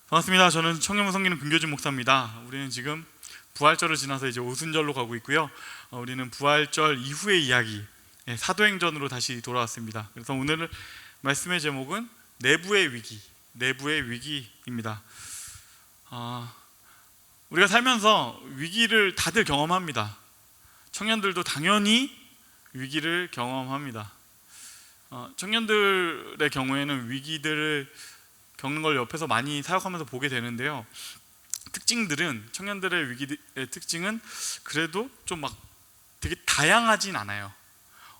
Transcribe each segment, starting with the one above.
반갑습니다. 저는 청년부 섬기는 금교진 목사입니다. 우리는 지금 부활절을 지나서 이제 오순절로 가고 있고요. 우리는 부활절 이후의 이야기, 사도행전으로 다시 돌아왔습니다. 그래서 오늘 말씀의 제목은 내부의 위기, 내부의 위기입니다. 우리가 살면서 위기를 다들 경험합니다. 청년들도 당연히 위기를 경험합니다. 청년들의 경우에는 위기들을 겪는 걸 옆에서 많이 사역하면서 보게 되는데요. 청년들의 위기의 특징은 그래도 좀 막 되게 다양하진 않아요.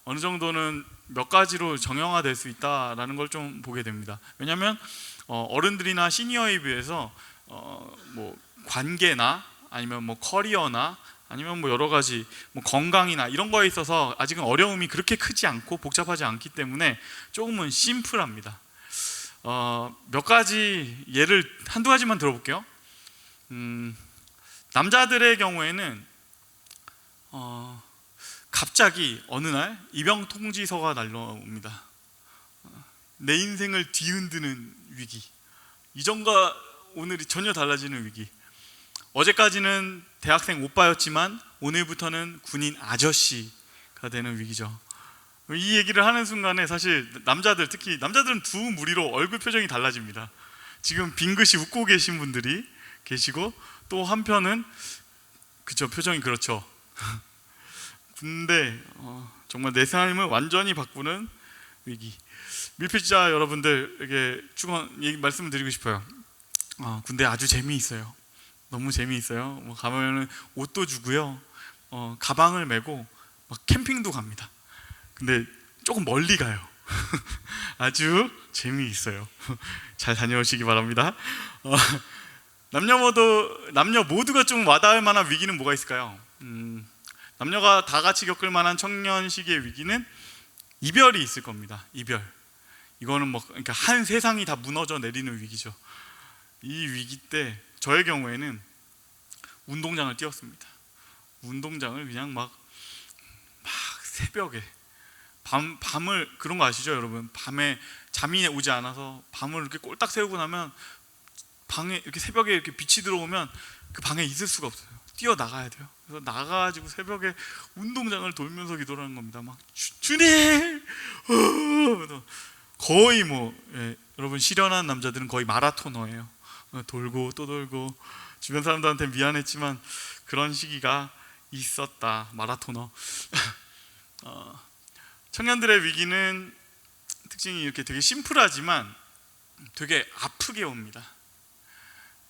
어느 정도는 몇 가지로 정형화될 수 있다라는 걸 좀 보게 됩니다. 왜냐하면 어른들이나 시니어에 비해서 뭐 관계나 아니면 뭐 커리어나 아니면 뭐 여러 가지 뭐 건강이나 이런 거에 있어서 아직은 어려움이 그렇게 크지 않고 복잡하지 않기 때문에 조금은 심플합니다. 몇 가지 예를 한두 가지만 들어볼게요. 남자들의 경우에는 갑자기 어느 날 입영 통지서가 날라옵니다. 내 인생을 뒤흔드는 위기. 이전과 오늘이 전혀 달라지는 위기. 어제까지는 대학생 오빠였지만 오늘부터는 군인 아저씨가 되는 위기죠. 이 얘기를 하는 순간에 사실 특히 남자들은 두 무리로 얼굴 표정이 달라집니다. 지금 빙긋이 웃고 계신 분들이 계시고 또 한편은 그쵸, 표정이 그렇죠. 근데 정말 내 삶을 완전히 바꾸는 위기. 밀필자 여러분들에게 말씀을 드리고 싶어요. 군대 아주 재미있어요. 너무 재미있어요. 가면은 옷도 주고요, 가방을 메고 막 캠핑도 갑니다. 근데 조금 멀리 가요. 아주 재미있어요. 잘 다녀오시기 바랍니다. 남녀 모두가 좀 와닿을 만한 위기는 뭐가 있을까요? 남녀가 다 같이 겪을 만한 청년 시기의 위기는 이별이 있을 겁니다. 이별. 이거는 그러니까 한 세상이 다 무너져 내리는 위기죠. 이 위기 때 저의 경우에는 운동장을 뛰었습니다. 운동장을 그냥 막 새벽에 밤을, 그런 거 아시죠 여러분? 밤에 잠이 오지 않아서 밤을 이렇게 꼴딱 새우고 나면 방에 이렇게 새벽에 이렇게 빛이 들어오면 그 방에 있을 수가 없어요. 뛰어나가야 돼요. 그래서 나가가지고 새벽에 운동장을 돌면서 기도를 하는 겁니다. 막 주님! 거의 여러분 실현한 남자들은 거의 마라토너예요. 돌고 또 돌고. 주변 사람들한테 미안했지만 그런 시기가 있었다. 마라토너. 청년들의 위기는 특징이 이렇게 되게 심플하지만 되게 아프게 옵니다.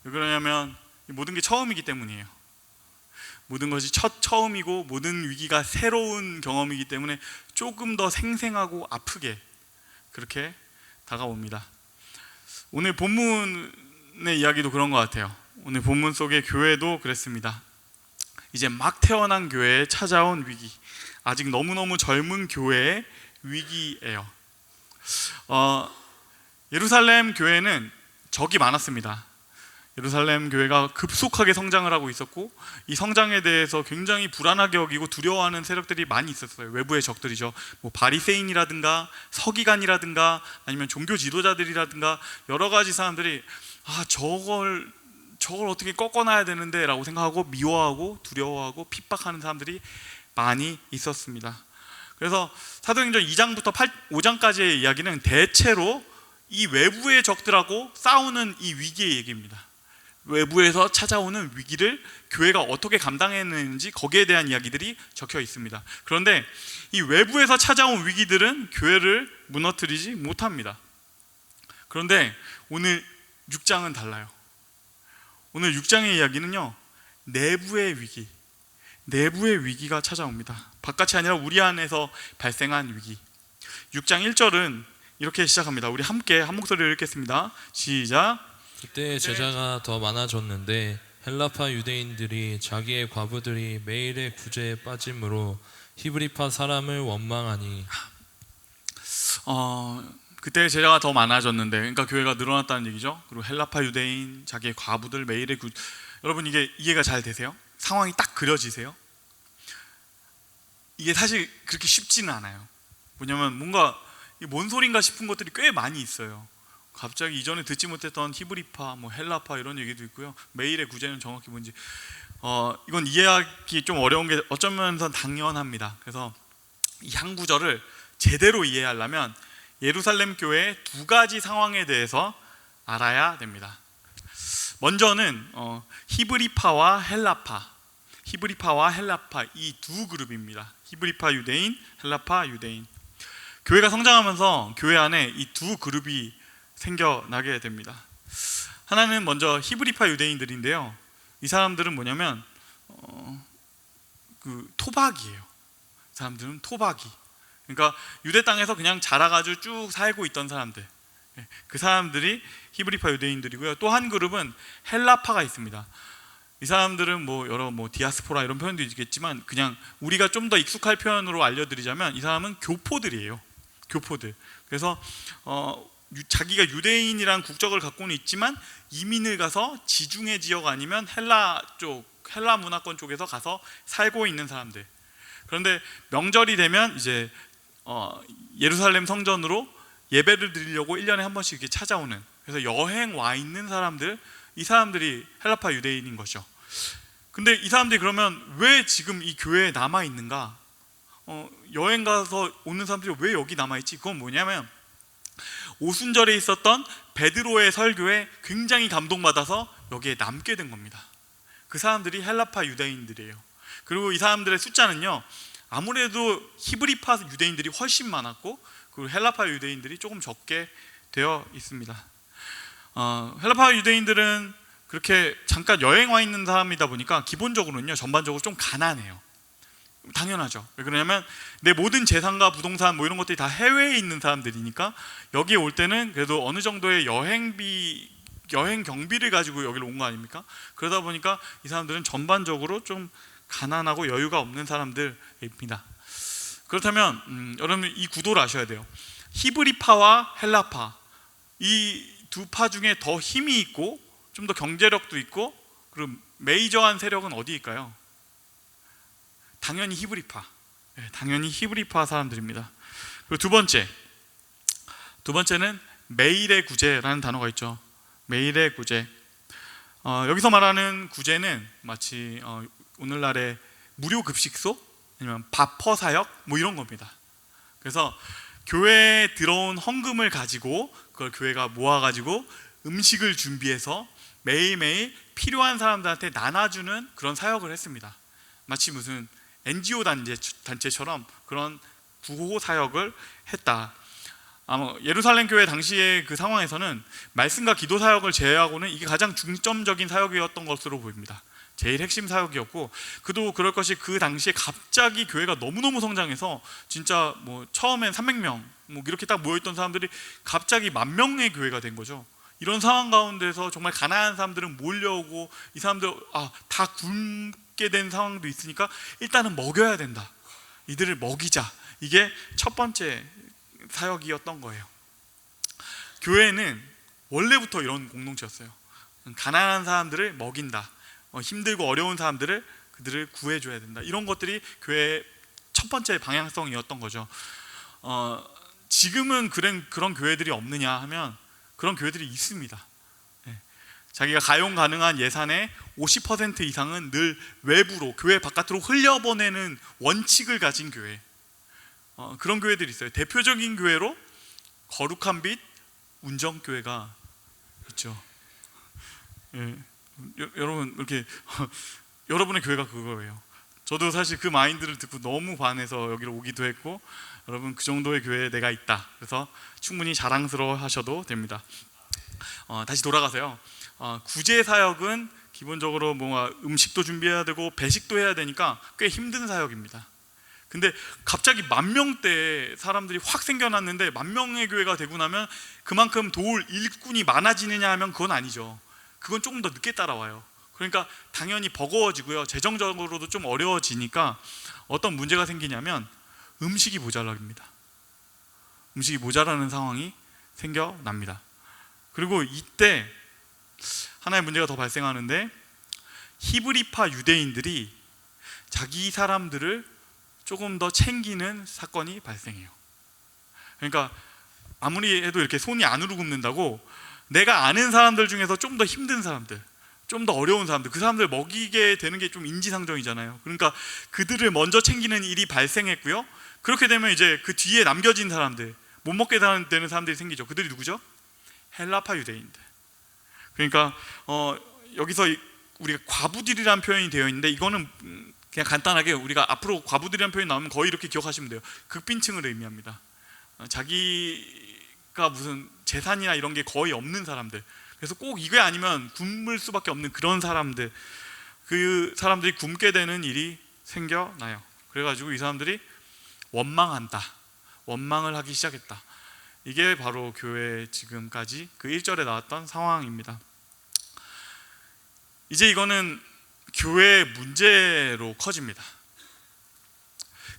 왜 그러냐면 모든 게 처음이기 때문이에요. 모든 것이 처음이고 모든 위기가 새로운 경험이기 때문에 조금 더 생생하고 아프게 그렇게 다가옵니다. 오늘 본문의 이야기도 그런 것 같아요. 오늘 본문 속의 교회도 그랬습니다. 이제 막 태어난 교회에 찾아온 위기, 아직 너무너무 젊은 교회의 위기예요. 예루살렘 교회는 적이 많았습니다. 예루살렘 교회가 급속하게 성장을 하고 있었고 이 성장에 대해서 굉장히 불안하게 여기고 두려워하는 세력들이 많이 있었어요. 외부의 적들이죠. 바리새인이라든가 서기관이라든가 아니면 종교 지도자들이라든가 여러 가지 사람들이 저걸 어떻게 꺾어놔야 되는데 라고 생각하고 미워하고 두려워하고 핍박하는 사람들이 많이 있었습니다. 그래서 사도행전 2장부터 5장까지의 이야기는 대체로 이 외부의 적들하고 싸우는 이 위기의 얘기입니다. 외부에서 찾아오는 위기를 교회가 어떻게 감당했는지 거기에 대한 이야기들이 적혀 있습니다. 그런데 이 외부에서 찾아온 위기들은 교회를 무너뜨리지 못합니다. 그런데 오늘 6장은 달라요. 오늘 6장의 이야기는요, 내부의 위기가 찾아옵니다. 바깥이 아니라 우리 안에서 발생한 위기. 6장 1절은 이렇게 시작합니다. 우리 함께 한 목소리로 읽겠습니다. 시작. 그때 제자가 더 많아졌는데 헬라파 유대인들이 자기의 과부들이 매일의 구제에 빠짐으로 히브리파 사람을 원망하니. 그때 제자가 더 많아졌는데, 그러니까 교회가 늘어났다는 얘기죠. 그리고 헬라파 유대인, 자기의 과부들, 매일의 여러분 이게 이해가 잘 되세요? 상황이 딱 그려지세요? 이게 사실 그렇게 쉽지는 않아요. 뭐냐면 뭔가 뭔 소린가 싶은 것들이 꽤 많이 있어요. 갑자기 이전에 듣지 못했던 히브리파, 뭐 헬라파 이런 얘기도 있고요. 메일의 구제는 정확히 뭔지 이건 이해하기 좀 어려운 게 어쩌면서 당연합니다. 그래서 이 한 구절을 제대로 이해하려면 예루살렘 교회의 두 가지 상황에 대해서 알아야 됩니다. 먼저는 히브리파와 헬라파 이 두 그룹입니다. 히브리파 유대인, 헬라파 유대인. 교회가 성장하면서 교회 안에 이 두 그룹이 생겨나게 됩니다. 하나는 먼저 히브리파 유대인들인데요. 이 사람들은 뭐냐면 토박이에요. 이 사람들은 토박이. 그러니까 유대 땅에서 그냥 자라가지고 쭉 살고 있던 사람들. 그 사람들이 히브리파 유대인들이고요. 또 한 그룹은 헬라파가 있습니다. 이 사람들은 여러 디아스포라 이런 표현도 있겠지만 그냥 우리가 좀 더 익숙할 표현으로 알려드리자면 이 사람은 교포들이에요. 교포들. 그래서 자기가 유대인이란 국적을 갖고는 있지만 이민을 가서 지중해 지역 아니면 헬라 문화권 쪽에서 가서 살고 있는 사람들. 그런데 명절이 되면 이제 예루살렘 성전으로 예배를 드리려고 1년에 한 번씩 이렇게 찾아오는, 그래서 여행 와 있는 사람들, 이 사람들이 헬라파 유대인인 거죠. 근데 이 사람들이 그러면 왜 지금 이 교회에 남아 있는가? 여행 가서 오는 사람들이 왜 여기 남아 있지? 그건 뭐냐면 오순절에 있었던 베드로의 설교에 굉장히 감동받아서 여기에 남게 된 겁니다. 그 사람들이 헬라파 유대인들이에요. 그리고 이 사람들의 숫자는요, 아무래도 히브리파 유대인들이 훨씬 많았고 그리고 헬라파 유대인들이 조금 적게 되어 있습니다. 헬라파 유대인들은 그렇게 잠깐 여행 와 있는 사람이다 보니까 기본적으로는요, 전반적으로 좀 가난해요. 당연하죠. 왜 그러냐면 내 모든 재산과 부동산 이런 것들이 다 해외에 있는 사람들이니까 여기에 올 때는 그래도 어느 정도의 여행 경비를 가지고 여기를 온 거 아닙니까? 그러다 보니까 이 사람들은 전반적으로 좀 가난하고 여유가 없는 사람들입니다. 그렇다면 여러분 이 구도를 아셔야 돼요. 히브리파와 헬라파, 이 두 파 중에 더 힘이 있고 좀 더 경제력도 있고 그리고 메이저한 세력은 어디일까요? 당연히 히브리파. 당연히 히브리파 사람들입니다. 그리고 두 번째는 메일의 구제라는 단어가 있죠. 메일의 구제. 여기서 말하는 구제는 마치 오늘날의 무료 급식소 아니면 밥퍼 사역 이런 겁니다. 그래서 교회에 들어온 헌금을 가지고 그걸 교회가 모아가지고 음식을 준비해서 매일매일 필요한 사람들한테 나눠주는 그런 사역을 했습니다. 마치 무슨 NGO 단체처럼 그런 구호 사역을 했다. 예루살렘 교회 당시의 그 상황에서는 말씀과 기도 사역을 제외하고는 이게 가장 중점적인 사역이었던 것으로 보입니다. 제일 핵심 사역이었고, 그도 그럴 것이 그 당시에 갑자기 교회가 너무너무 성장해서 진짜 처음엔 300명 이렇게 딱 모여있던 사람들이 갑자기 10,000명의 교회가 된 거죠. 이런 상황 가운데서 정말 가난한 사람들은 몰려오고 이 사람들 다 굶게 된 상황도 있으니까 일단은 먹여야 된다. 이들을 먹이자. 이게 첫 번째 사역이었던 거예요. 교회는 원래부터 이런 공동체였어요. 가난한 사람들을 먹인다. 힘들고 어려운 그들을 구해줘야 된다. 이런 것들이 교회의 첫 번째 방향성이었던 거죠. 지금은 그런 교회들이 없느냐 하면 그런 교회들이 있습니다. 자기가 가용 가능한 예산의 50% 이상은 늘 외부로, 교회 바깥으로 흘려보내는 원칙을 가진 교회, 그런 교회들이 있어요. 대표적인 교회로 거룩한 빛 운정교회가 있죠. 여러분 이렇게 여러분의 교회가 그거예요. 저도 사실 그 마인드를 듣고 너무 반해서 여기로 오기도 했고, 여러분 그 정도의 교회에 내가 있다. 그래서 충분히 자랑스러워 하셔도 됩니다. 다시 돌아가세요. 구제 사역은 기본적으로 음식도 준비해야 되고 배식도 해야 되니까 꽤 힘든 사역입니다. 근데 갑자기 10,000명대 사람들이 확 생겨났는데 10,000명의 교회가 되고 나면 그만큼 도울 일꾼이 많아지느냐 하면 그건 아니죠. 그건 조금 더 늦게 따라와요. 그러니까 당연히 버거워지고요. 재정적으로도 좀 어려워지니까 어떤 문제가 생기냐면 음식이 모자랍니다. 음식이 모자라는 상황이 생겨납니다. 그리고 이때 하나의 문제가 더 발생하는데, 히브리파 유대인들이 자기 사람들을 조금 더 챙기는 사건이 발생해요. 그러니까 아무리 해도 이렇게 손이 안으로 굽는다고 내가 아는 사람들 중에서 좀 더 힘든 사람들, 좀 더 어려운 사람들, 그 사람들 먹이게 되는 게 좀 인지상정이잖아요. 그러니까 그들을 먼저 챙기는 일이 발생했고요. 그렇게 되면 이제 그 뒤에 남겨진 사람들, 못 먹게 되는 사람들이 생기죠. 그들이 누구죠? 헬라파 유대인들. 그러니까 여기서 우리가 과부들이라는 표현이 되어 있는데, 이거는 그냥 간단하게 우리가 앞으로 과부들이라는 표현이 나오면 거의 이렇게 기억하시면 돼요. 극빈층을 의미합니다. 자기가 무슨 재산이나 이런 게 거의 없는 사람들, 그래서 꼭 이게 아니면 굶을 수밖에 없는 그런 사람들, 그 사람들이 굶게 되는 일이 생겨나요. 그래가지고 이 사람들이 원망한다, 원망을 하기 시작했다. 이게 바로 교회 지금까지 그 1절에 나왔던 상황입니다. 이제 이거는 교회의 문제로 커집니다.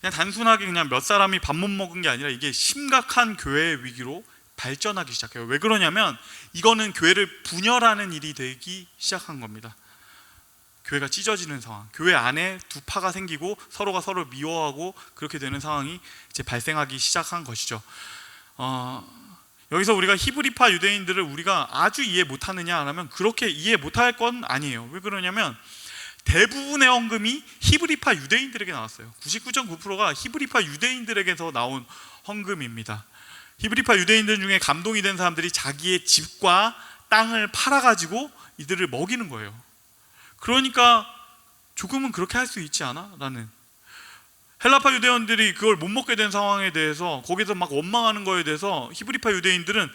그냥 단순하게 그냥 몇 사람이 밥 못 먹은 게 아니라 이게 심각한 교회의 위기로 발전하기 시작해요. 왜 그러냐면 이거는 교회를 분열하는 일이 되기 시작한 겁니다. 교회가 찢어지는 상황, 교회 안에 두 파가 생기고 서로가 서로를 미워하고 그렇게 되는 상황이 이제 발생하기 시작한 것이죠. 여기서 우리가 히브리파 유대인들을 우리가 아주 이해 못하느냐 하면 그렇게 이해 못할 건 아니에요. 왜 그러냐면 대부분의 헌금이 히브리파 유대인들에게 나왔어요. 99.9%가 히브리파 유대인들에게서 나온 헌금입니다. 히브리파 유대인들 중에 감동이 된 사람들이 자기의 집과 땅을 팔아가지고 이들을 먹이는 거예요. 그러니까 조금은 그렇게 할 수 있지 않아? 라는, 헬라파 유대인들이 그걸 못 먹게 된 상황에 대해서 거기서 막 원망하는 거에 대해서 히브리파 유대인들은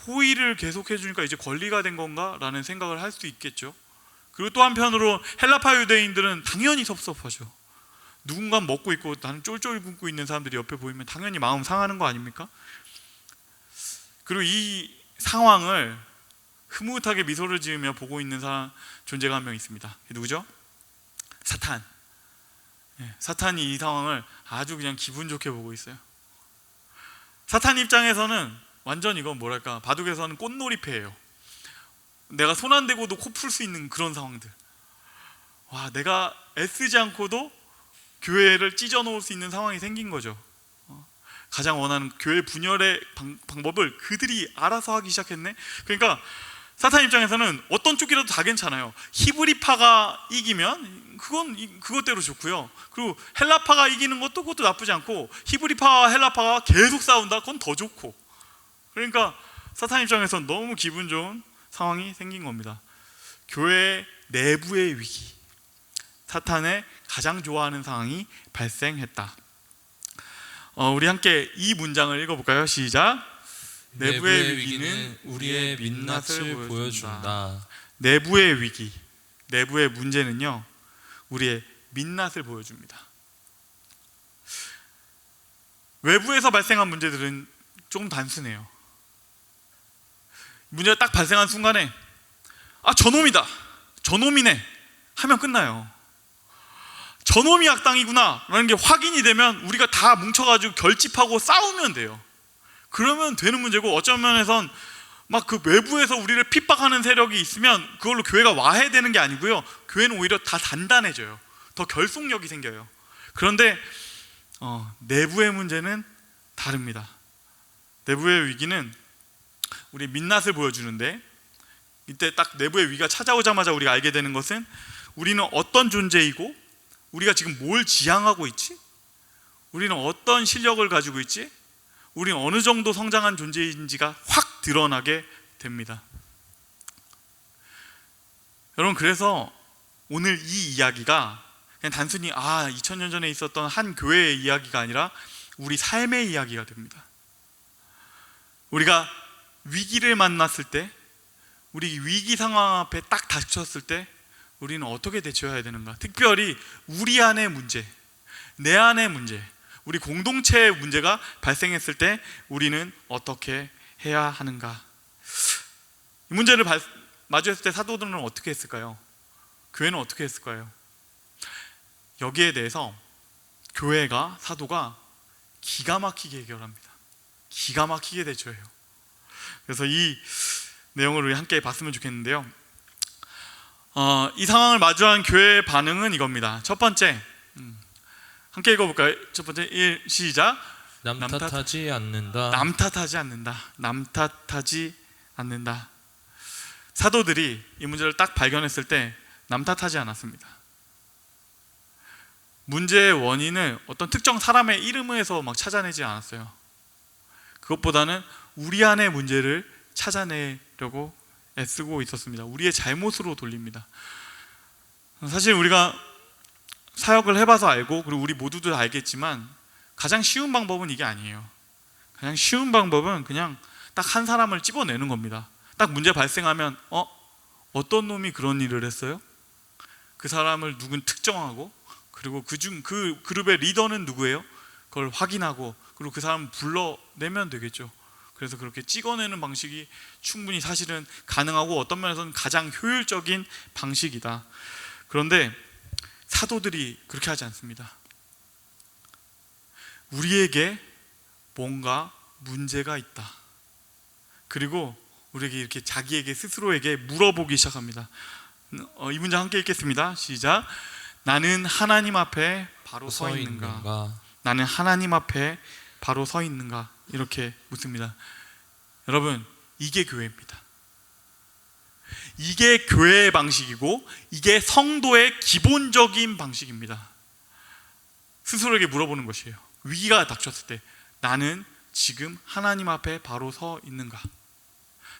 호의를 계속해 주니까 이제 권리가 된 건가? 라는 생각을 할 수 있겠죠. 그리고 또 한편으로 헬라파 유대인들은 당연히 섭섭하죠. 누군가 먹고 있고 나는 쫄쫄 굶고 있는 사람들이 옆에 보이면 당연히 마음 상하는 거 아닙니까? 그리고 이 상황을 흐뭇하게 미소를 지으며 보고 있는 존재가 한 명 있습니다. 누구죠? 사탄. 사탄이 이 상황을 아주 그냥 기분 좋게 보고 있어요. 사탄 입장에서는 완전 이건 뭐랄까, 바둑에서는 꽃놀이패예요. 내가 손 안 대고도 코 풀 수 있는 그런 상황들. 와, 내가 애쓰지 않고도 교회를 찢어 놓을 수 있는 상황이 생긴 거죠. 가장 원하는 교회 분열의 방법을 그들이 알아서 하기 시작했네. 그러니까 사탄 입장에서는 어떤 쪽이라도 다 괜찮아요. 히브리파가 이기면 그건 그것대로 좋고요. 그리고 헬라파가 이기는 것도 그것도 나쁘지 않고, 히브리파와 헬라파가 계속 싸운다, 그건 더 좋고. 그러니까 사탄 입장에서는 너무 기분 좋은 상황이 생긴 겁니다. 교회 내부의 위기, 사탄의 가장 좋아하는 상황이 발생했다. 우리 함께 이 문장을 읽어볼까요? 시작. 내부의 위기는 우리의 민낯을 보여준다. 내부의 위기, 내부의 문제는요, 우리의 민낯을 보여줍니다. 외부에서 발생한 문제들은 조금 단순해요. 문제가 딱 발생한 순간에 저놈이다, 저놈이네 하면 끝나요. 저놈이 악당이구나 라는 게 확인이 되면 우리가 다 뭉쳐가지고 결집하고 싸우면 돼요. 그러면 되는 문제고, 어쩌면 면에선 막 그 외부에서 우리를 핍박하는 세력이 있으면 그걸로 교회가 와해되는 게 아니고요, 교회는 오히려 다 단단해져요. 더 결속력이 생겨요. 그런데 내부의 문제는 다릅니다. 내부의 위기는 우리 민낯을 보여주는데, 이때 딱 내부의 위기가 찾아오자마자 우리가 알게 되는 것은 우리는 어떤 존재이고 우리가 지금 뭘 지향하고 있지? 우리는 어떤 실력을 가지고 있지? 우리는 어느 정도 성장한 존재인지가 확 드러나게 됩니다. 여러분, 그래서 오늘 이 이야기가 그냥 단순히 2000년 전에 있었던 한 교회의 이야기가 아니라 우리 삶의 이야기가 됩니다. 우리가 위기를 만났을 때, 우리 위기 상황 앞에 딱 닥쳤을 때 우리는 어떻게 대처해야 되는가? 특별히 우리 안의 문제, 내 안의 문제, 우리 공동체의 문제가 발생했을 때 우리는 어떻게 해야 하는가? 이 문제를 마주했을 때 사도들은 어떻게 했을까요? 교회는 어떻게 했을까요? 여기에 대해서 교회가, 사도가 기가 막히게 해결합니다. 기가 막히게 대처해요. 그래서 이 내용을 우리 함께 봤으면 좋겠는데요, 이 상황을 마주한 교회의 반응은 이겁니다. 첫 번째, 함께 읽어볼까요? 첫 번째, 시작. 남 탓하지 않는다. 남 탓하지 않는다. 남 탓하지 않는다. 사도들이 이 문제를 딱 발견했을 때 남 탓하지 않았습니다. 문제의 원인을 어떤 특정 사람의 이름에서 막 찾아내지 않았어요. 그것보다는 우리 안의 문제를 찾아내려고 애쓰고 있었습니다. 우리의 잘못으로 돌립니다. 사실 우리가 사역을 해봐서 알고, 그리고 우리 모두도 알겠지만 가장 쉬운 방법은 이게 아니에요. 가장 쉬운 방법은 그냥 딱 한 사람을 찝어내는 겁니다. 딱 문제 발생하면 어떤 놈이 그런 일을 했어요? 그 사람을 누군 특정하고, 그리고 그 그룹의 리더는 누구예요? 그걸 확인하고, 그리고 그 사람을 불러내면 되겠죠. 그래서 그렇게 찍어내는 방식이 충분히 사실은 가능하고 어떤 면에서는 가장 효율적인 방식이다. 그런데 사도들이 그렇게 하지 않습니다. 우리에게 뭔가 문제가 있다. 그리고 우리에게 이렇게 자기에게 스스로에게 물어보기 시작합니다. 이 문장 함께 읽겠습니다. 시작. 나는 하나님 앞에 바로 서 있는가? 나는 하나님 앞에 바로 서 있는가? 이렇게 묻습니다. 여러분, 이게 교회입니다. 이게 교회의 방식이고 이게 성도의 기본적인 방식입니다. 스스로에게 물어보는 것이에요. 위기가 닥쳤을 때 나는 지금 하나님 앞에 바로 서 있는가?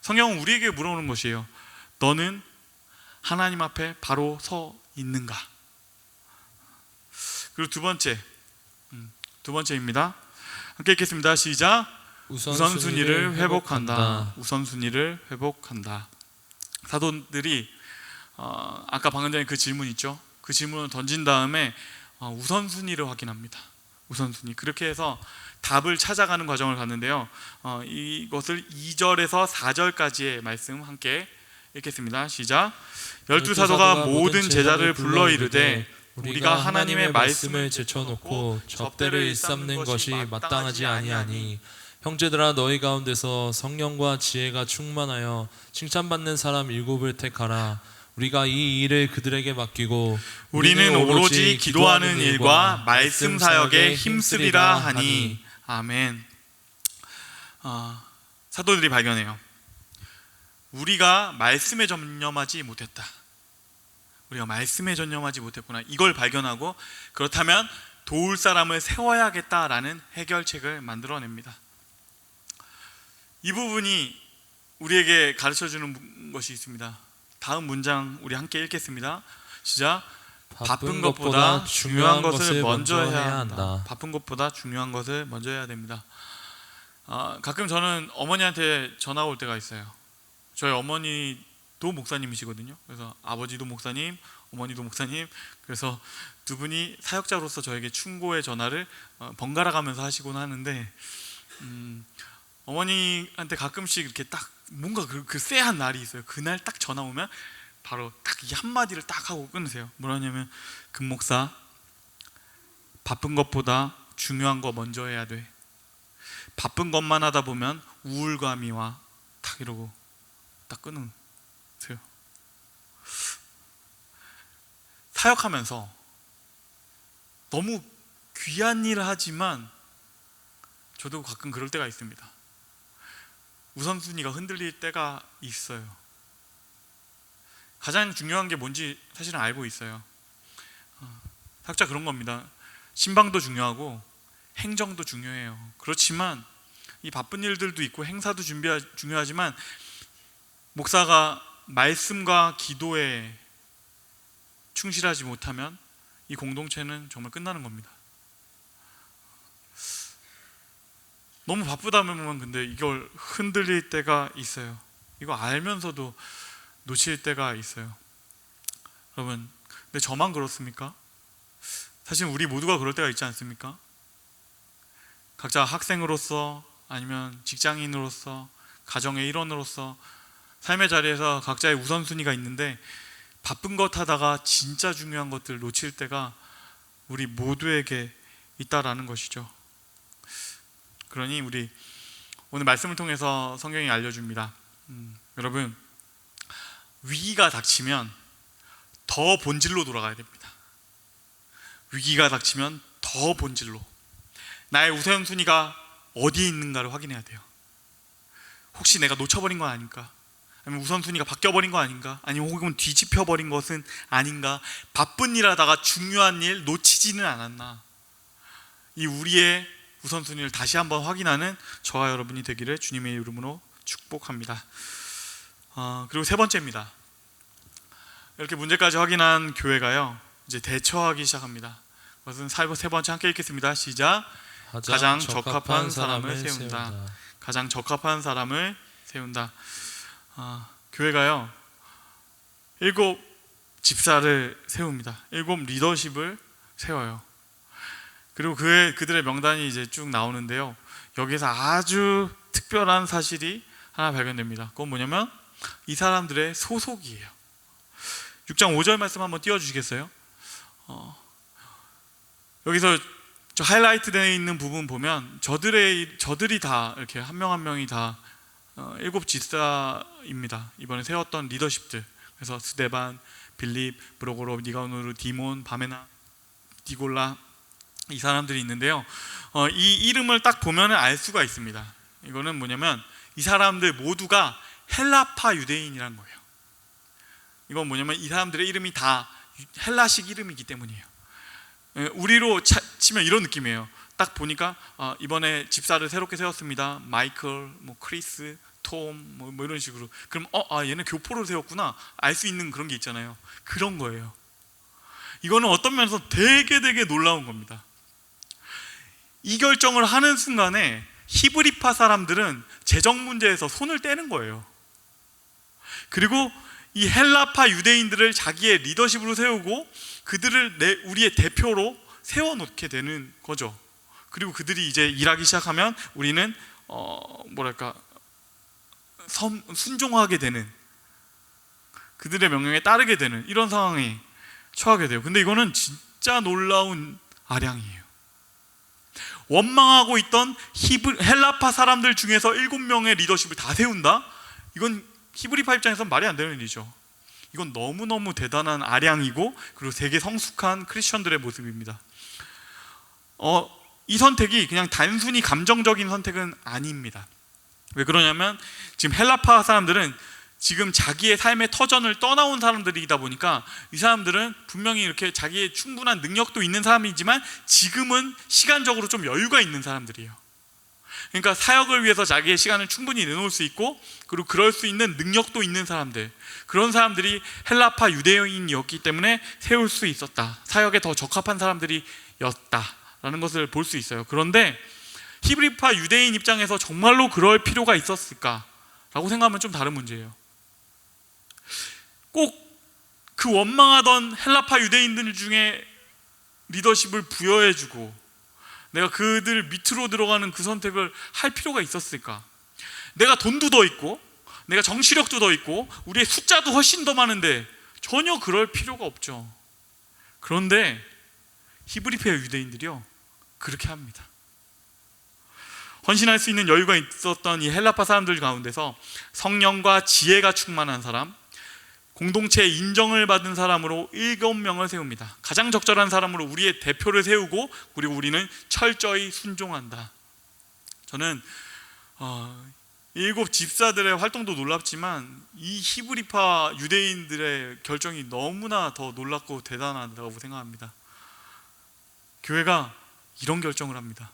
성경은 우리에게 물어보는 것이에요. 너는 하나님 앞에 바로 서 있는가? 그리고 두 번째입니다. 함께 읽겠습니다. 시작. 우선순위를 회복한다. 우선순위를 회복한다. 사도들이 아까 방금 전에 그 질문 있죠? 그 질문을 던진 다음에 우선순위를 확인합니다. 우선순위. 그렇게 해서 답을 찾아가는 과정을 갔는데요. 이것을 2절에서 4절까지의 말씀 함께 읽겠습니다. 시작. 12사도가 모든 제자를 불러 이르되 우리가 하나님의 말씀을 제쳐놓고 접대를 일삼는 것이 마땅하지 아니하니 형제들아 너희 가운데서 성령과 지혜가 충만하여 칭찬받는 사람 7을 택하라. 우리가 이 일을 그들에게 맡기고 우리는 오로지 기도하는 일과 말씀 사역에 힘쓰리라 하니. 아멘. 사도들이 발견해요. 우리가 말씀에 전념하지 못했다. 우리가 말씀에 전념하지 못했구나. 이걸 발견하고 그렇다면 도울 사람을 세워야겠다라는 해결책을 만들어냅니다. 이 부분이 우리에게 가르쳐주는 것이 있습니다. 다음 문장 우리 함께 읽겠습니다. 시작. 바쁜 것보다 중요한 것을 먼저 해야 한다. 바쁜 것보다 중요한 것을 먼저 해야 됩니다. 가끔 저는 어머니한테 전화가 올 때가 있어요. 저희 어머니도 목사님이시거든요. 그래서 아버지도 목사님, 어머니도 목사님. 그래서 두 분이 사역자로서 저에게 충고의 전화를 번갈아 가면서 하시곤 하는데 어머니한테 가끔씩 이렇게 딱 뭔가 그 쎄한 날이 있어요. 그날 딱 전화 오면 바로 딱 이 한마디를 딱 하고 끊으세요. 뭐라냐면 금목사, 바쁜 것보다 중요한 거 먼저 해야 돼. 바쁜 것만 하다 보면 우울감이 와. 딱 이러고 딱 끊으세요. 사역하면서 너무 귀한 일을 하지만 저도 가끔 그럴 때가 있습니다. 우선순위가 흔들릴 때가 있어요. 가장 중요한 게 뭔지 사실은 알고 있어요. 사역자 그런 겁니다. 신방도 중요하고 행정도 중요해요. 그렇지만 이 바쁜 일들도 있고 행사도 중요하지만 목사가 말씀과 기도에 충실하지 못하면 이 공동체는 정말 끝나는 겁니다. 너무 바쁘다 보면 근데 이걸 흔들릴 때가 있어요. 이거 알면서도 놓칠 때가 있어요. 여러분, 근데 저만 그렇습니까? 사실 우리 모두가 그럴 때가 있지 않습니까? 각자 학생으로서 아니면 직장인으로서 가정의 일원으로서 삶의 자리에서 각자의 우선순위가 있는데 바쁜 것 하다가 진짜 중요한 것들 놓칠 때가 우리 모두에게 있다라는 것이죠. 그러니 우리 오늘 말씀을 통해서 성경이 알려줍니다. 여러분, 위기가 닥치면 더 본질로 돌아가야 됩니다. 위기가 닥치면 더 본질로. 나의 우선순위가 어디에 있는가를 확인해야 돼요. 혹시 내가 놓쳐버린 건 아닌가? 아니면 우선순위가 바뀌어버린 거 아닌가? 아니면 혹은 뒤집혀버린 것은 아닌가? 바쁜 일 하다가 중요한 일 놓치지는 않았나? 이 우리의 우선순위를 다시 한번 확인하는 저와 여러분이 되기를 주님의 이름으로 축복합니다. 그리고 세 번째입니다. 이렇게 문제까지 확인한 교회가요, 이제 대처하기 시작합니다. 그것은 세 번째 함께 읽겠습니다. 시작. 가장 적합한 사람을 세운다. 가장 적합한 사람을 세운다. 교회가요 7 집사를 세웁니다. 7 리더십을 세워요. 그리고 그들의 명단이 이제 쭉 나오는데요, 여기서 아주 특별한 사실이 하나 발견됩니다. 그건 뭐냐면 이 사람들의 소속이에요. 6장 5절 말씀 한번 띄워주시겠어요? 여기서 저 하이라이트 되어 있는 부분 보면 저들이 다 이렇게 한 명 한 명이 다 7 집사입니다. 이번에 세웠던 리더십들. 그래서 스데반, 빌립, 브로고로, 니가노르, 디몬, 바메나, 디골라, 이 사람들이 있는데요, 이 이름을 딱 보면 알 수가 있습니다. 이거는 뭐냐면 이 사람들 모두가 헬라파 유대인이란 거예요. 이건 뭐냐면 이 사람들의 이름이 다 헬라식 이름이기 때문이에요. 우리로 치면 이런 느낌이에요. 딱 보니까 이번에 집사를 새롭게 세웠습니다. 마이클, 뭐 크리스, 톰, 뭐 이런 식으로. 그럼 얘는 교포를 세웠구나 알 수 있는 그런 게 있잖아요. 그런 거예요. 이거는 어떤 면에서 되게 놀라운 겁니다. 이 결정을 하는 순간에 히브리파 사람들은 재정 문제에서 손을 떼는 거예요. 그리고 이 헬라파 유대인들을 자기의 리더십으로 세우고 그들을 우리의 대표로 세워놓게 되는 거죠. 그리고 그들이 이제 일하기 시작하면 우리는 순종하게 되는, 그들의 명령에 따르게 되는 이런 상황에 처하게 돼요. 근데 이거는 진짜 놀라운 아량이에요. 원망하고 있던 헬라파 사람들 중에서 7명의 리더십을 다 세운다? 이건 히브리파 입장에서는 말이 안 되는 일이죠. 이건 너무너무 대단한 아량이고, 그리고 되게 성숙한 크리스천들의 모습입니다. 이 선택이 그냥 단순히 감정적인 선택은 아닙니다. 왜 그러냐면 지금 헬라파 사람들은 지금 자기의 삶의 터전을 떠나온 사람들이다 보니까 이 사람들은 분명히 이렇게 자기의 충분한 능력도 있는 사람이지만 지금은 시간적으로 좀 여유가 있는 사람들이에요. 그러니까 사역을 위해서 자기의 시간을 충분히 내놓을 수 있고, 그리고 그럴 수 있는 능력도 있는 사람들, 그런 사람들이 헬라파 유대인이었기 때문에 세울 수 있었다. 사역에 더 적합한 사람들이었다라는 것을 볼 수 있어요. 그런데 히브리파 유대인 입장에서 정말로 그럴 필요가 있었을까라고 생각하면 좀 다른 문제예요. 꼭 그 원망하던 헬라파 유대인들 중에 리더십을 부여해주고 내가 그들 밑으로 들어가는 그 선택을 할 필요가 있었을까? 내가 돈도 더 있고 내가 정치력도 더 있고 우리의 숫자도 훨씬 더 많은데 전혀 그럴 필요가 없죠. 그런데 히브리파 유대인들이요 그렇게 합니다. 헌신할 수 있는 여유가 있었던 이 헬라파 사람들 가운데서 성령과 지혜가 충만한 사람, 공동체의 인정을 받은 사람으로 7명을 세웁니다. 가장 적절한 사람으로 우리의 대표를 세우고, 그리고 우리는 철저히 순종한다. 저는 7 집사들의 활동도 놀랍지만 이 히브리파 유대인들의 결정이 너무나 더 놀랍고 대단하다고 생각합니다. 교회가 이런 결정을 합니다.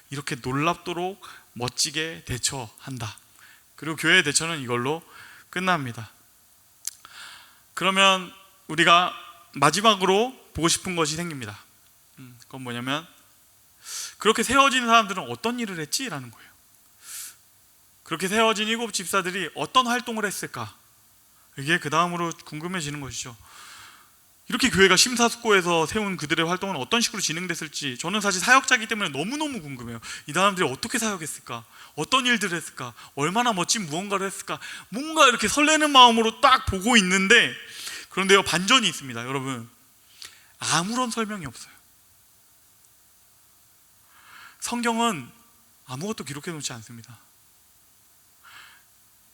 이렇게 놀랍도록 멋지게 대처한다. 그리고 교회의 대처는 이걸로 끝납니다. 그러면 우리가 마지막으로 보고 싶은 것이 생깁니다. 그건 뭐냐면 그렇게 세워진 사람들은 어떤 일을 했지? 라는 거예요. 그렇게 세워진 7 집사들이 어떤 활동을 했을까? 이게 그 다음으로 궁금해지는 것이죠. 이렇게 교회가 심사숙고해서 세운 그들의 활동은 어떤 식으로 진행됐을지 저는 사실 사역자이기 때문에 너무너무 궁금해요. 이 사람들이 어떻게 사역했을까? 어떤 일들을 했을까? 얼마나 멋진 무언가를 했을까? 뭔가 이렇게 설레는 마음으로 딱 보고 있는데, 그런데요 반전이 있습니다. 여러분, 아무런 설명이 없어요. 성경은 아무것도 기록해 놓지 않습니다.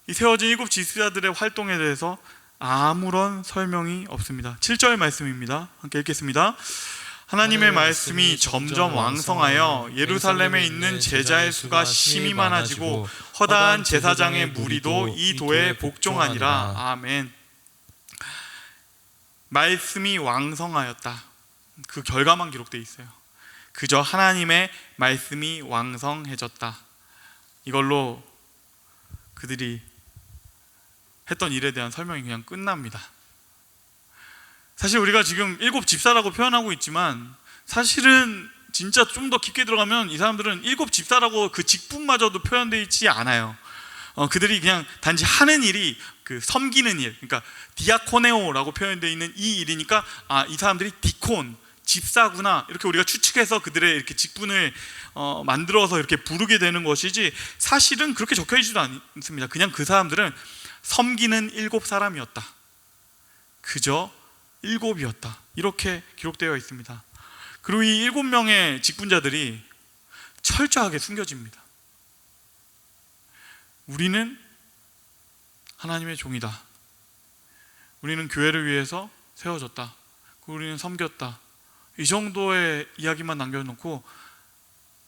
이 세워진 7 집사들의 활동에 대해서 아무런 설명이 없습니다. 7절 말씀입니다. 함께 읽겠습니다. 하나님의 말씀이 점점 왕성하여 예루살렘에 있는 제자의 수가 심히 많아지고 허다한 제사장의 무리도 이 도에 복종하니라. 아멘. 말씀이 왕성하였다. 그 결과만 기록되어 있어요. 그저 하나님의 말씀이 왕성해졌다. 이걸로 그들이 했던 일에 대한 설명이 그냥 끝납니다. 사실 우리가 지금 7 집사라고 표현하고 있지만 사실은 진짜 좀 더 깊게 들어가면 이 사람들은 7 집사라고 그 직분마저도 표현되어 있지 않아요. 그들이 그냥 단지 하는 일이 그 섬기는 일, 그러니까 디아코네오라고 표현되어 있는 이 일이니까 이 사람들이 디콘, 집사구나 이렇게 우리가 추측해서 그들의 이렇게 직분을 만들어서 이렇게 부르게 되는 것이지 사실은 그렇게 적혀 있지도 않습니다. 그냥 그 사람들은 섬기는 7 사람이었다. 그저 7이었다. 이렇게 기록되어 있습니다. 그리고 이 7명의 직분자들이 철저하게 숨겨집니다. 우리는 하나님의 종이다. 우리는 교회를 위해서 세워졌다. 우리는 섬겼다. 이 정도의 이야기만 남겨놓고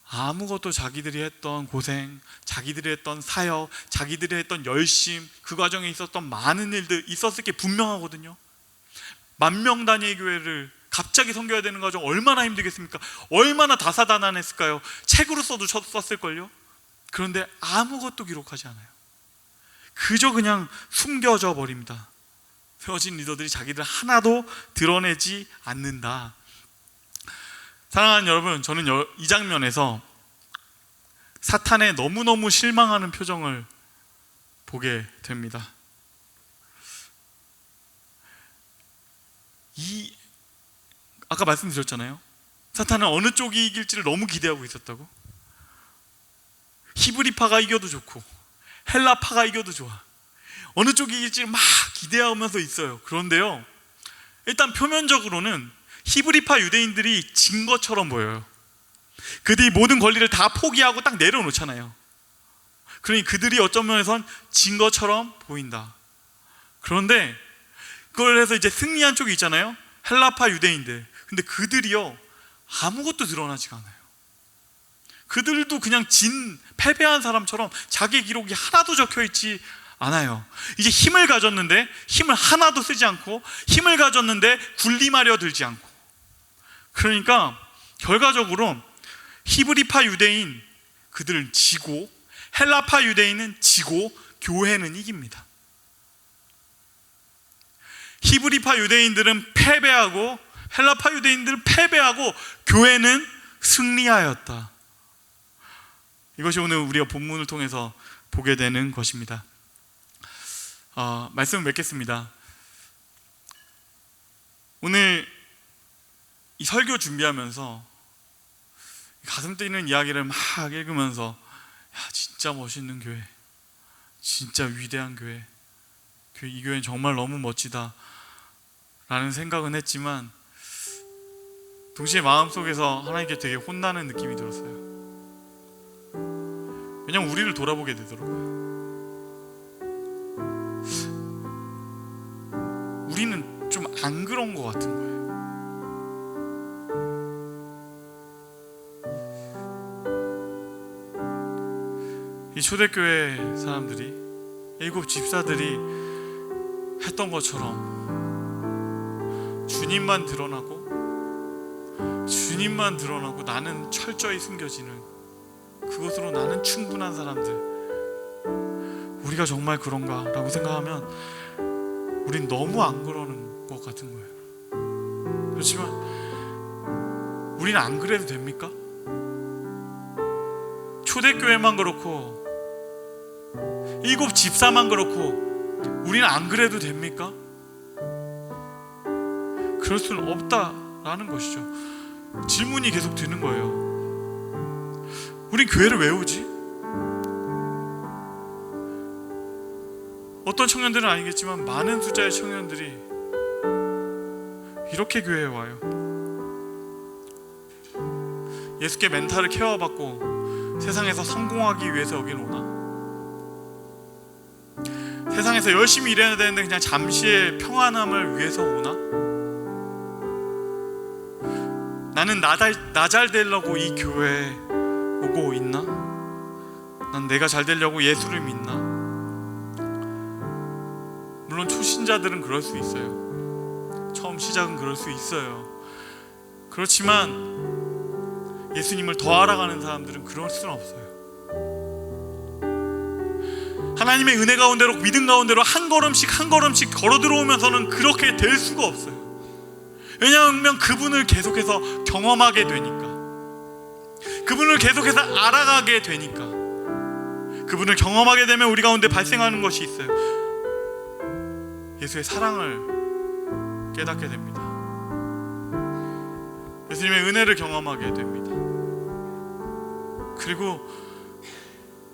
아무것도 자기들이 했던 고생, 자기들이 했던 사역, 자기들이 했던 열심, 그 과정에 있었던 많은 일들 있었을 게 분명하거든요. 10,000명 단위의 교회를 갑자기 섬겨야 되는 과정 얼마나 힘들겠습니까? 얼마나 다사다난했을까요? 책으로 써도 썼을걸요? 그런데 아무것도 기록하지 않아요. 그저 그냥 숨겨져 버립니다. 세워진 리더들이 자기들 하나도 드러내지 않는다. 사랑하는 여러분, 저는 이 장면에서 사탄의 너무너무 실망하는 표정을 보게 됩니다. 아까 말씀드렸잖아요. 사탄은 어느 쪽이 이길지를 너무 기대하고 있었다고. 히브리파가 이겨도 좋고 헬라파가 이겨도 좋아. 어느 쪽이 이길지를 막 기대하면서 있어요. 그런데요, 일단 표면적으로는 히브리파 유대인들이 진 것처럼 보여요. 그들이 모든 권리를 다 포기하고 딱 내려놓잖아요. 그러니 그들이 어떤 면에선 진 것처럼 보인다. 그런데 그걸 해서 이제 승리한 쪽이 있잖아요. 헬라파 유대인들. 근데 그들이요, 아무것도 드러나지가 않아요. 그들도 그냥 패배한 사람처럼 자기 기록이 하나도 적혀있지 않아요. 이제 힘을 가졌는데 힘을 하나도 쓰지 않고, 힘을 가졌는데 군림하려 들지 않고. 그러니까 결과적으로 히브리파 유대인 그들은 지고, 헬라파 유대인은 지고, 교회는 이깁니다. 히브리파 유대인들은 패배하고 헬라파 유대인들은 패배하고 교회는 승리하였다. 이것이 오늘 우리가 본문을 통해서 보게 되는 것입니다. 말씀을 맺겠습니다. 오늘 이 설교 준비하면서 가슴 뛰는 이야기를 막 읽으면서 진짜 멋있는 교회, 진짜 위대한 교회, 이 교회는 정말 너무 멋지다 라는 생각은 했지만 동시에 마음속에서 하나님께 되게 혼나는 느낌이 들었어요. 왜냐면 우리를 돌아보게 되더라고요. 우리는 좀 안 그런 것 같은 거예요. 이 초대교회 사람들이, 7 집사들이 했던 것처럼 주님만 드러나고 나는 철저히 숨겨지는, 그것으로 나는 충분한 사람들, 우리가 정말 그런가 라고 생각하면 우린 너무 안 그러는 것 같은 거예요. 그렇지만 우리는 안 그래도 됩니까? 초대교회만 그렇고 7 집사만 그렇고 우리는 안 그래도 됩니까? 그럴 수는 없다라는 것이죠. 질문이 계속 드는 거예요. 우린 교회를 왜 오지? 어떤 청년들은 아니겠지만 많은 숫자의 청년들이 이렇게 교회에 와요. 예수께 멘탈을 케어받고 세상에서 성공하기 위해서 여기는 오나? 세상에서 열심히 일해야 되는데 그냥 잠시의 평안함을 위해서 오나? 나는 나 잘 되려고 이 교회에 오고 있나? 난 내가 잘 되려고 예수를 믿나? 물론 초신자들은 그럴 수 있어요. 처음 시작은 그럴 수 있어요. 그렇지만 예수님을 더 알아가는 사람들은 그럴 수는 없어요. 하나님의 은혜 가운데로, 믿음 가운데로 한 걸음씩 한 걸음씩 걸어 들어오면서는 그렇게 될 수가 없어요. 왜냐하면 그분을 계속해서 경험하게 되니까, 그분을 계속해서 알아가게 되니까. 그분을 경험하게 되면 우리 가운데 발생하는 것이 있어요. 예수의 사랑을 깨닫게 됩니다. 예수님의 은혜를 경험하게 됩니다. 그리고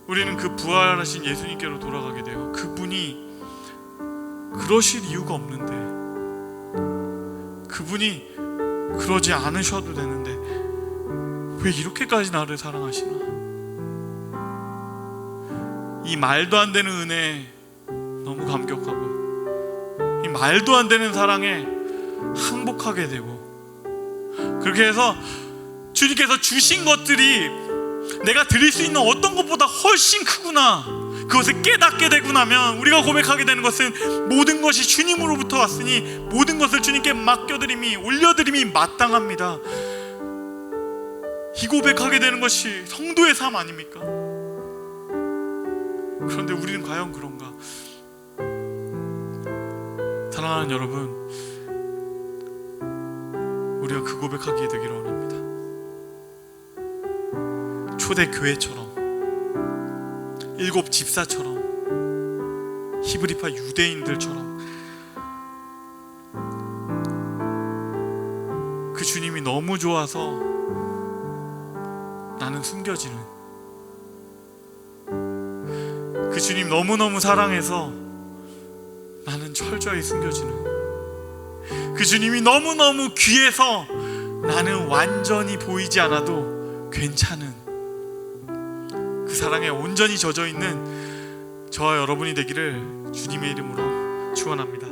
우리는 그 부활하신 예수님께로 돌아가게 돼요. 그분이 그러실 이유가 없는데, 그분이 그러지 않으셔도 되는데 왜 이렇게까지 나를 사랑하시나? 이 말도 안 되는 은혜에 너무 감격하고, 이 말도 안 되는 사랑에 항복하게 되고, 그렇게 해서 주님께서 주신 것들이 내가 드릴 수 있는 어떤 것보다 훨씬 크구나, 그것을 깨닫게 되고 나면 우리가 고백하게 되는 것은 모든 것이 주님으로부터 왔으니 모든 것을 주님께 맡겨드림이, 올려드림이 마땅합니다. 이 고백하게 되는 것이 성도의 삶 아닙니까? 그런데 우리는 과연 그런가? 사랑하는 여러분, 우리가 그 고백하게 되기를 원합니다. 초대 교회처럼, 일곱 집사처럼, 히브리파 유대인들처럼 그 주님이 너무 좋아서 나는 숨겨지는, 그 주님 너무너무 사랑해서 나는 철저히 숨겨지는, 그 주님이 너무너무 귀해서 나는 완전히 보이지 않아도 괜찮은, 그 사랑에 온전히 젖어 있는 저와 여러분이 되기를 주님의 이름으로 축원합니다.